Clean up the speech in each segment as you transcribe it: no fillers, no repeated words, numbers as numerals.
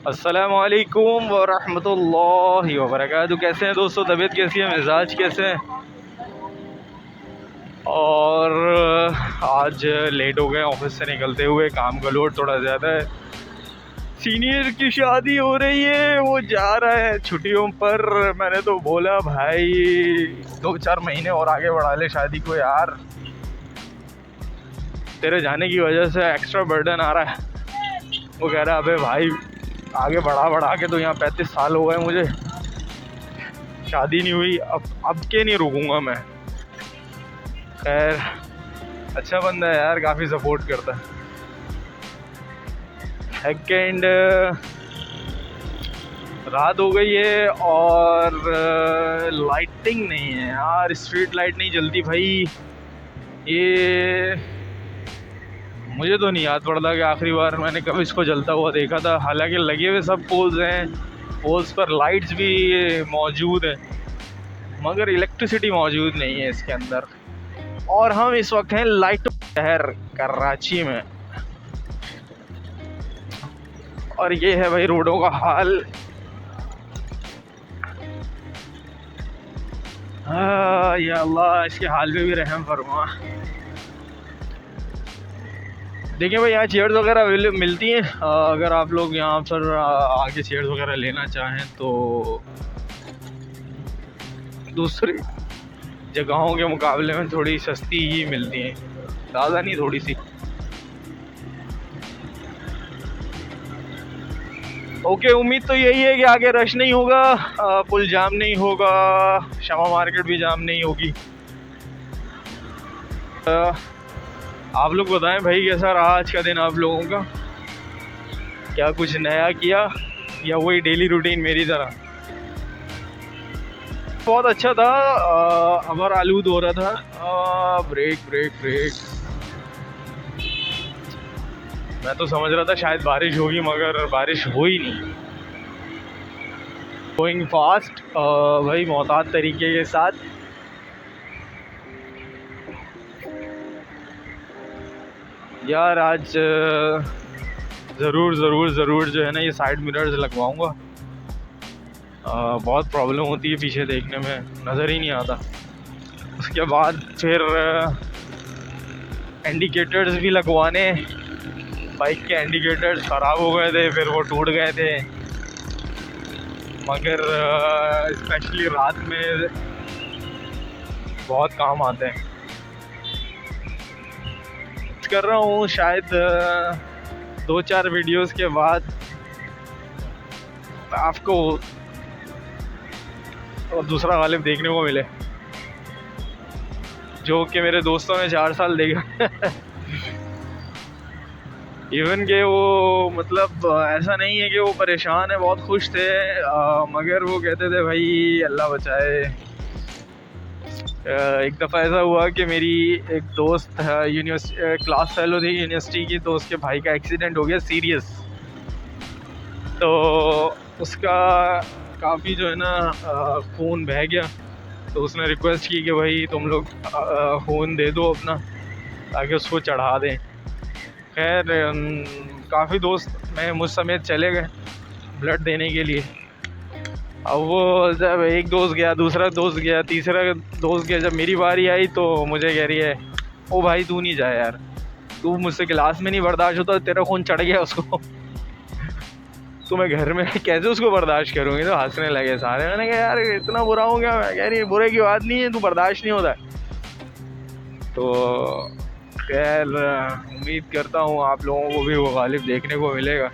अस्सलामुअलैकुम वरहमतुल्लाहि वबरकातुहू। कैसे हैं दोस्तों, तबीयत कैसी है, मिजाज कैसे हैं? और आज लेट हो गए ऑफिस से निकलते हुए, काम का लोड थोड़ा ज़्यादा है। सीनियर की शादी हो रही है, वो जा रहा है छुट्टियों पर। मैंने तो बोला भाई 2-4 महीने और आगे बढ़ा ले शादी को यार, तेरे जाने की वजह से एक्स्ट्रा बर्डन आ रहा है। वो कह रहा है अबे भाई आगे बढ़ा के तो यहाँ 35 साल हो गए मुझे, शादी नहीं हुई, अब के नहीं रुकूंगा मैं। खैर अच्छा बंदा है यार, काफ़ी सपोर्ट करता है। सेकेंड रात हो गई है और लाइटिंग नहीं है यार, स्ट्रीट लाइट नहीं जलती भाई। ये मुझे तो नहीं याद पड़ता कि आखिरी बार मैंने कब इसको जलता हुआ देखा था। हालांकि लगे हुए सब पोल्स हैं, पोल्स पर लाइट्स भी मौजूद हैं, मगर इलेक्ट्रिसिटी मौजूद नहीं है इसके अंदर। और हम इस वक्त हैं लाइट शहर कराची में, और ये है भाई रोडों का हाल। या अल्लाह इसके हाल पे भी रहम फरमा। देखिए भाई यहाँ चेयर्स वगैरह मिलती हैं, अगर आप लोग यहाँ पर आगे चेयर्स वगैरह लेना चाहें तो दूसरी जगहों के मुकाबले में थोड़ी सस्ती ही मिलती हैं, ज़्यादा नहीं, थोड़ी सी। ओके, उम्मीद तो यही है कि आगे रश नहीं होगा, पुल जाम नहीं होगा, शमा मार्केट भी जाम नहीं होगी। आप लोग बताएं भाई कैसा रहा आज का दिन आप लोगों का, क्या कुछ नया किया या वही डेली रूटीन मेरी तरह? बहुत अच्छा था, अबर आलूद हो रहा था। ब्रेक ब्रेक ब्रेक, मैं तो समझ रहा था शायद बारिश होगी, मगर बारिश हो ही नहीं। गोइंग फास्ट भाई, मोहतात तरीके के साथ। यार आज ज़रूर जो है ना ये साइड मिरर्स लगवाऊंगा। बहुत प्रॉब्लम होती है पीछे देखने में, नज़र ही नहीं आता। उसके बाद फिर इंडिकेटर्स भी लगवाने, बाइक के इंडिकेटर्स ख़राब हो गए थे, फिर वो टूट गए थे, मगर स्पेशली रात में बहुत काम आते हैं। कर रहा हूँ शायद 2-4 वीडियोस के बाद आपको और दूसरा गालिब देखने को मिले, जो कि मेरे दोस्तों ने 4 साल देखा। इवन के वो मतलब ऐसा नहीं है कि वो परेशान है, बहुत खुश थे, मगर वो कहते थे भाई अल्लाह बचाए। एक दफ़ा ऐसा हुआ कि मेरी एक दोस्त क्लास फेलो थी यूनिवर्सिटी की, तो उसके भाई का एक्सीडेंट हो गया सीरियस। तो उसका काफ़ी जो है ना खून बह गया, तो उसने रिक्वेस्ट की कि भाई तुम लोग खून दे दो अपना, ताकि उसको चढ़ा दें। खैर काफ़ी दोस्त मैं मुझ समेत चले गए ब्लड देने के लिए। अब वो जब एक दोस्त गया, दूसरा दोस्त गया, तीसरा दोस्त गया, जब मेरी बारी आई तो मुझे कह रही है ओ भाई तू नहीं जा यार, तू मुझसे क्लास में नहीं बर्दाश्त होता, तेरा खून चढ़ गया उसको। तो मैं घर में कैसे उसको बर्दाश्त करूँगी? तो हंसने लगे सारे। मैंने कहा यार इतना बुरा हो गया? मैं कह रही है बुरे की बात नहीं है, तू बर्दाश्त नहीं होता। तो खैर उम्मीद करता हूँ आप लोगों को भी वो गालिब देखने को मिलेगा।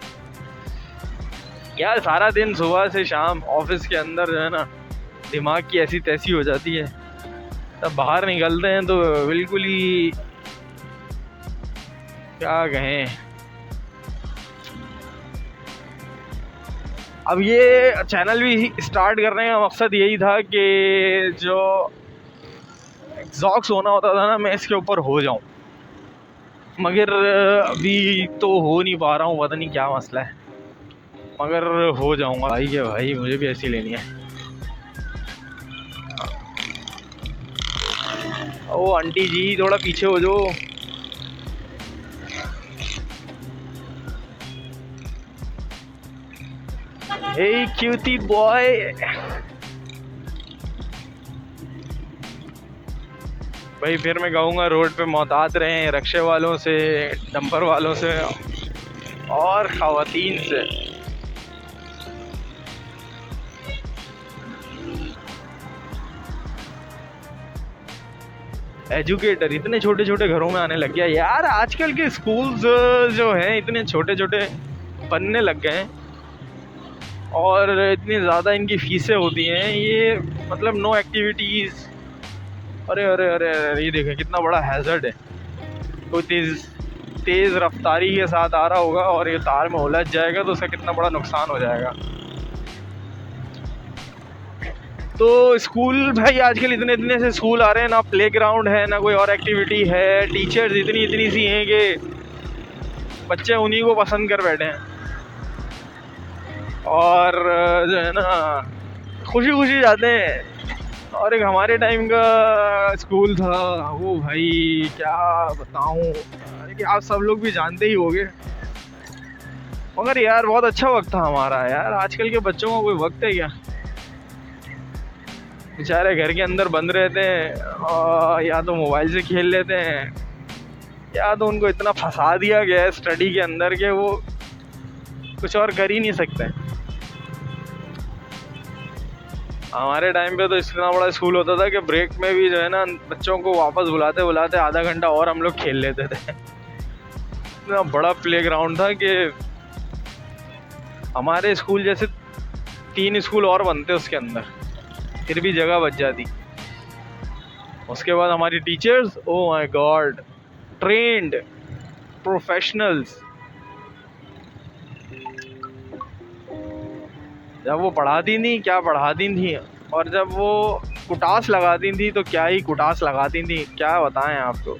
यार सारा दिन सुबह से शाम ऑफिस के अंदर जो है ना दिमाग की ऐसी तैसी हो जाती है, तब बाहर निकलते हैं तो बिल्कुल ही क्या कहें। अब ये चैनल भी स्टार्ट करने का मकसद यही था कि जो एग्जॉक्स होना होता था ना, मैं इसके ऊपर हो जाऊं, मगर अभी तो हो नहीं पा रहा हूँ, पता नहीं क्या मसला है, मगर हो जाऊंगा। भाई के भाई मुझे भी ऐसी लेनी है। ओ आंटी जी थोड़ा पीछे हो जाओ। हे क्यूटी बॉय। भाई फिर मैं कहूँगा रोड पे मोहतात रहें रक्शे वालों से, डंपर वालों से और ख़वातीन से। एजुकेटर इतने छोटे छोटे घरों में आने लग गया यार। आजकल के स्कूल्स जो हैं इतने छोटे छोटे बनने लग गए हैं और इतनी ज़्यादा इनकी फीसें होती हैं। ये मतलब नो एक्टिविटीज़। अरे अरे अरे अरे ये देखें कितना बड़ा हैज़र्ड है। कोई तेज़ रफ्तारी के साथ आ रहा होगा और ये तार में उलझ जाएगा तो उसका कितना बड़ा नुकसान हो जाएगा। तो स्कूल भाई आजकल इतने इतने से स्कूल आ रहे हैं, ना प्लेग्राउंड है ना कोई और एक्टिविटी है। टीचर्स इतनी इतनी सी हैं कि बच्चे उन्हीं को पसंद कर बैठे हैं और जो है ना खुशी खुशी जाते हैं। और एक हमारे टाइम का स्कूल था वो भाई क्या बताऊं कि आप सब लोग भी जानते ही होंगे, मगर यार बहुत अच्छा वक्त था हमारा यार। आजकल के बच्चों का कोई वक्त है क्या? बेचारे घर के अंदर बंद रहते हैं और या तो मोबाइल से खेल लेते हैं या तो उनको इतना फंसा दिया गया है स्टडी के अंदर कि वो कुछ और कर ही नहीं सकते। हमारे टाइम पे तो इतना बड़ा स्कूल होता था कि ब्रेक में भी जो है ना बच्चों को वापस बुलाते बुलाते आधा घंटा और हम लोग खेल लेते थे। इतना बड़ा प्लेग्राउंड था कि हमारे स्कूल जैसे 3 स्कूल और बनते उसके अंदर, फिर भी जगह बच जाती। उसके बाद हमारी teachers, oh my God, trend professionals. जब वो पढ़ाती थी क्या पढ़ाती थी, और जब वो कुटास लगाती थी तो क्या ही कुटास लगाती थी, क्या बताएं आपको।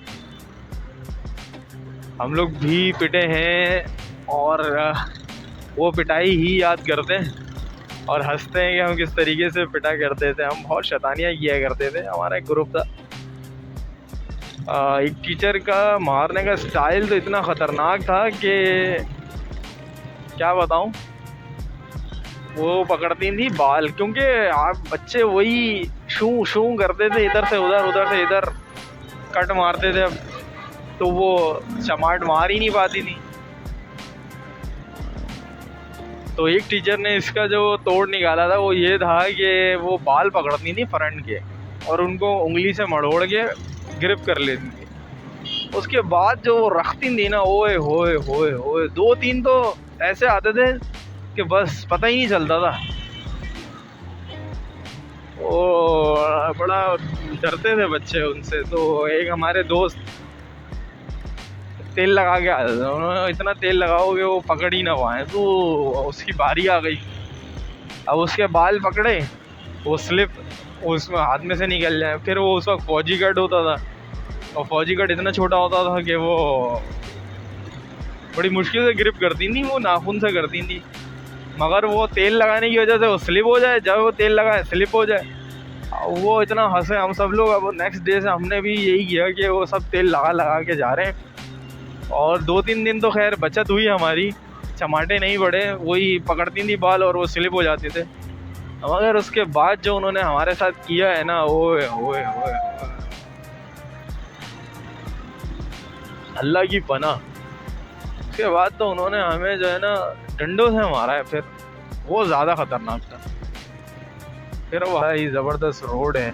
हम लोग भी पिटे हैं और वो पिटाई ही याद करते हैं और हंसते हैं कि हम किस तरीके से पिटा करते थे। हम बहुत शैतानियाँ किया करते थे। हमारा एक ग्रुप था, एक टीचर का मारने का स्टाइल तो इतना ख़तरनाक था कि क्या बताऊं। वो पकड़ती थी बाल, क्योंकि आप बच्चे वही शू शू करते थे, इधर से इधर कट मारते थे, तो वो चमाट मार ही नहीं पाती थी। तो एक टीचर ने इसका जो तोड़ निकाला था वो ये था कि वो बाल पकड़ती थी फ्रंट के और उनको उंगली से मड़ोड़ के ग्रिप कर लेती थी। उसके बाद जो वो रखती थी ना, ओए होए होए होए, 2-3 तो ऐसे आते थे कि बस पता ही नहीं चलता था। ओ बड़ा डरते थे बच्चे उनसे। तो एक हमारे दोस्त तेल लगा के आए थे, उन्होंने इतना तेल लगाओगे वो पकड़ ही ना पाए, तो उसकी बारी आ गई। अब उसके बाल पकड़े, वो स्लिप उसमें हाथ में से निकल जाए। फिर वो उस वक्त फौजी कट होता था और फौजी कट इतना छोटा होता था कि वो बड़ी मुश्किल से ग्रिप करती थी, वो नाखून से करती थी। मगर वो तेल लगाने की वजह से वो स्लिप हो जाए, जब वो तेल लगाए स्लिप हो जाए। वो इतना हंसे हम सब लोग। अब नेक्स्ट डे से हमने भी यही किया कि वो सब तेल लगा लगा के जा रहे हैं। और 2-3 दिन तो खैर बचत हुई हमारी, चमाटे नहीं पड़े, वही पकड़ती थी बाल और वो स्लिप हो जाते थे। मगर उसके बाद जो उन्होंने हमारे साथ किया है ना, ओए ओए ओए, अल्लाह की पनाह। उसके बाद तो उन्होंने हमें जो है ना डंडों से मारा है, फिर वो ज़्यादा ख़तरनाक था। फिर वो भाई ज़बरदस्त रोड है।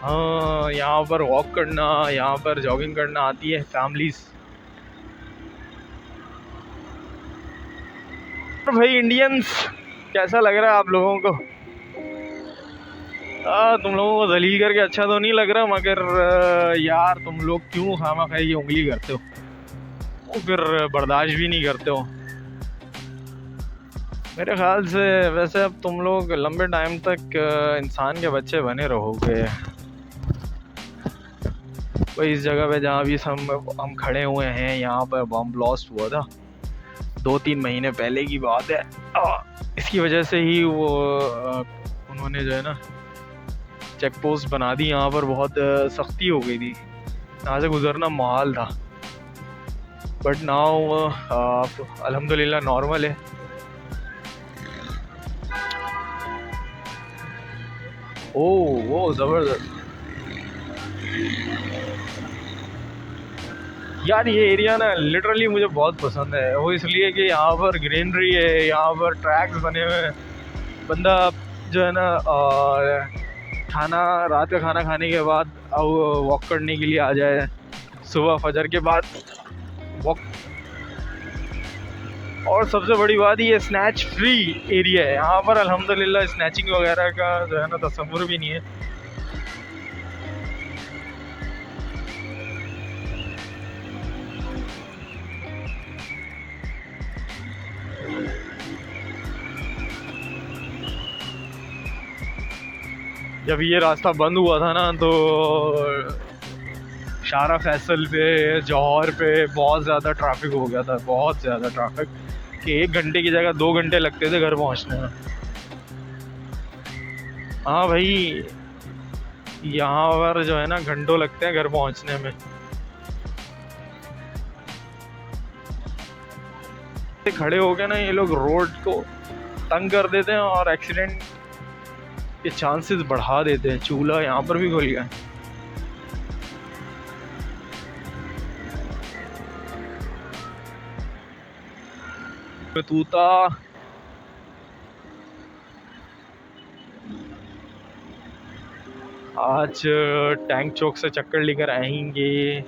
हाँ, यहाँ पर वॉक करना, यहाँ पर जॉगिंग करना आती है फैमिलीज। भाई इंडियंस कैसा लग रहा है आप लोगों को? तुम लोगों को जलील करके अच्छा तो नहीं लग रहा, मगर यार तुम लोग क्यों खामा-खा ये उंगली करते हो, वो फिर बर्दाश्त भी नहीं करते हो मेरे ख्याल से। वैसे अब तुम लोग लंबे टाइम तक इंसान के बच्चे बने रहोगे। वही इस जगह पे जहाँ भी हम खड़े हुए हैं, यहाँ पर बम ब्लास्ट हुआ था 2-3 महीने पहले की बात है। इसकी वजह से ही वो उन्होंने जो है ना चेक पोस्ट बना दी। यहाँ पर बहुत सख्ती हो गई थी, यहाँ से गुजरना मुहाल था। बट नाउ अल्हम्दुलिल्लाह नॉर्मल है। वो ज़बरदस्त यार। ये एरिया ना लिटरली मुझे बहुत पसंद है। वो इसलिए कि यहाँ पर ग्रीनरी है, यहाँ पर ट्रैक्स बने हुए हैं। बंदा जो है ना खाना, रात का खाना खाने के बाद अब वॉक करने के लिए आ जाए, सुबह फजर के बाद वॉक। और सबसे बड़ी बात, ये स्नैच फ्री एरिया है यहाँ पर। अल्हम्दुलिल्लाह स्नैचिंग वगैरह का जो है ना तस्वुर भी नहीं है। जब ये रास्ता बंद हुआ था ना तो शारा फैसल पे, जौहर पे बहुत ज़्यादा ट्रैफिक हो गया था, बहुत ज़्यादा ट्रैफिक कि 1 घंटे की जगह 2 घंटे लगते थे घर पहुंचने में। हाँ भाई, यहाँ पर जो है ना घंटों लगते हैं घर पहुंचने में। खड़े हो गए ना ये लोग रोड को तंग कर देते हैं और एक्सीडेंट के चांसेस बढ़ा देते हैं। चूल्हा यहाँ पर भी खुल गया। तूता आज टैंक चौक से चक्कर लेकर आएंगे,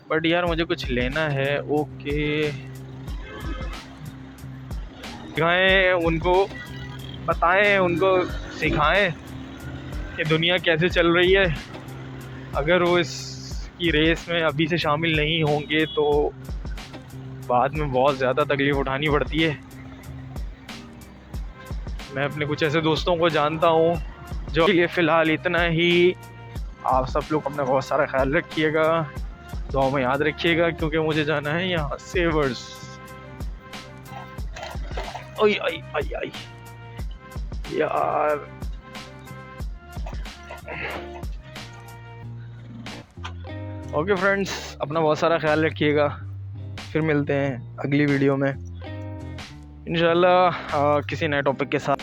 बट यार मुझे कुछ लेना है। ओके, दिखाएं उनको, बताएं उनको, सिखाएं कि दुनिया कैसे चल रही है। अगर वो इसकी रेस में अभी से शामिल नहीं होंगे तो बाद में बहुत ज़्यादा तकलीफ़ उठानी पड़ती है। मैं अपने कुछ ऐसे दोस्तों को जानता हूँ जो के लिए फ़िलहाल इतना ही। आप सब लोग अपना बहुत सारा ख्याल रखिएगा, दुआ में याद रखिएगा, क्योंकि मुझे जाना है यहाँ सेवर्स। आई आई आई आई यार। ओके फ्रेंड्स, अपना बहुत सारा ख्याल रखिएगा। फिर मिलते हैं अगली वीडियो में इंशाल्लाह किसी नए टॉपिक के साथ।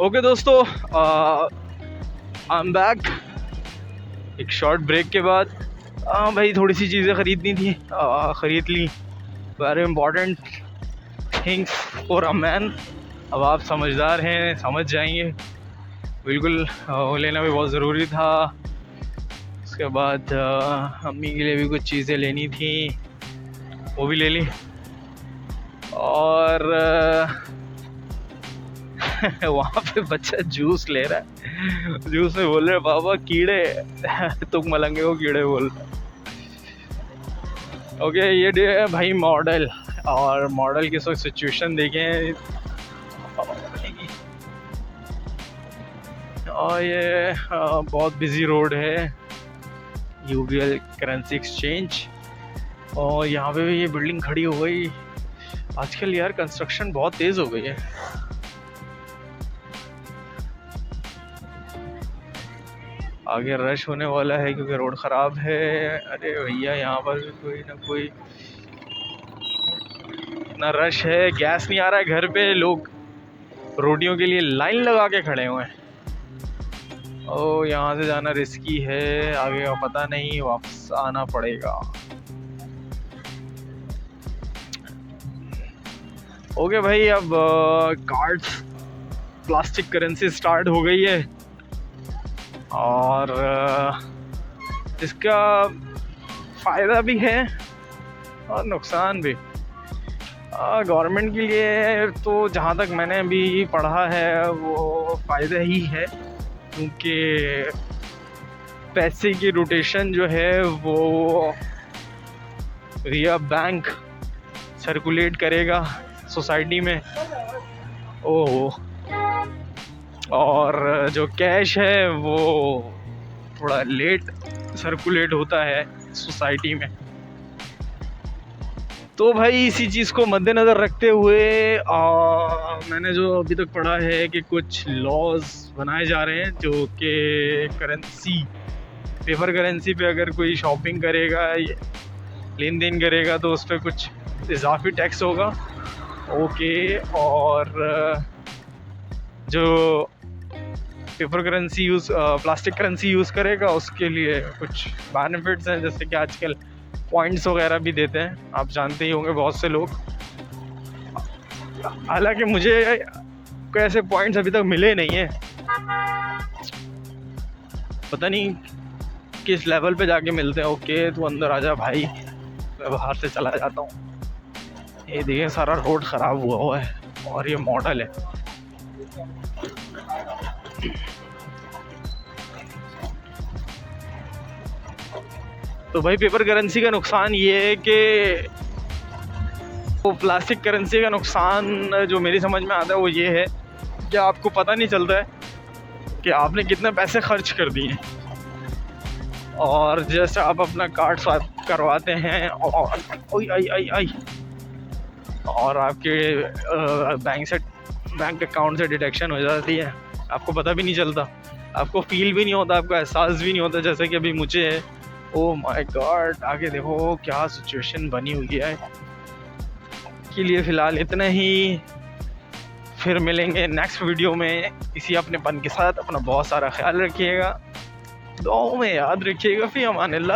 ओके दोस्तों, आई एम बैक एक शॉर्ट ब्रेक के बाद। भाई थोड़ी सी चीज़ें ख़रीदनी थी, ख़रीद ली। Very important things for a man. अब आप समझदार हैं, समझ जाएंगे। बिल्कुल वो लेना भी बहुत ज़रूरी था। उसके बाद अम्मी के लिए भी कुछ चीज़ें लेनी थी, वो भी ले ली। और वहाँ पे बच्चा जूस ले रहा है, जूस में बोल रहे बाबा कीड़े, तुम मलंगे को कीड़े बोल रहे। ओके, ये डे है भाई मॉडल, और मॉडल की सब सिचुएशन देखें। और ये बहुत बिजी रोड है, यूबीएल करेंसी एक्सचेंज। और यहाँ पे भी ये बिल्डिंग खड़ी हो गई। आजकल यार कंस्ट्रक्शन बहुत तेज़ हो गई है। आगे रश होने वाला है क्योंकि रोड ख़राब है। अरे भैया, यहाँ पर भी कोई ना कोई इतना रश है, गैस नहीं आ रहा है घर पे, लोग रोटियों के लिए लाइन लगा के खड़े हुए हैं। ओ, यहाँ से जाना रिस्की है, आगे का पता नहीं, वापस आना पड़ेगा। ओके भाई, अब कार्ड्स प्लास्टिक करेंसी स्टार्ट हो गई है, और इसका फ़ायदा भी है और नुकसान भी। गवर्नमेंट के लिए तो जहाँ तक मैंने अभी पढ़ा है वो फ़ायदा ही है, क्योंकि पैसे की रोटेशन जो है वो रिया बैंक सर्कुलेट करेगा सोसाइटी में। ओह, और जो कैश है वो थोड़ा लेट सर्कुलेट होता है सोसाइटी में। तो भाई इसी चीज़ को मद्देनज़र रखते हुए मैंने जो अभी तक पढ़ा है कि कुछ लॉज बनाए जा रहे हैं जो कि करेंसी पेपर करेंसी पे अगर कोई शॉपिंग करेगा, लेन देन करेगा, तो उस पर कुछ इजाफी टैक्स होगा। ओके, और जो paper currency plastic currency use करेगा उसके लिए कुछ बेनिफिट्स हैं, जैसे कि आजकल पॉइंट्स वगैरह भी देते हैं, आप जानते ही होंगे बहुत से लोग। हालांकि मुझे कोई ऐसे पॉइंट्स अभी तक मिले नहीं हैं, पता नहीं किस लेवल पे जाके मिलते हैं। ओके, तो अंदर आजा भाई, मैं बाहर से चला जाता हूँ। ये देखिए सारा रोड ख़राब हुआ है और ये मॉडल है। तो भाई पेपर करेंसी का नुकसान ये है कि वो प्लास्टिक करेंसी का नुकसान जो मेरी समझ में आता है वो ये है कि आपको पता नहीं चलता है कि आपने कितने पैसे खर्च कर दिए। और जैसे आप अपना कार्ड स्वाइप करवाते हैं और आपके बैंक अकाउंट से डिडक्शन हो जाती है, आपको पता भी नहीं चलता, आपको फील भी नहीं होता, आपको एहसास भी नहीं होता, जैसे कि अभी मुझे है। ओह माय गॉड, आगे देखो क्या सिचुएशन बनी हुई है। के लिए फ़िलहाल इतना ही, फिर मिलेंगे नेक्स्ट वीडियो में इसी अपनेपन के साथ। अपना बहुत सारा ख्याल रखिएगा, दुआओं में याद रखिएगा। फ़ी अमान अल्लाह।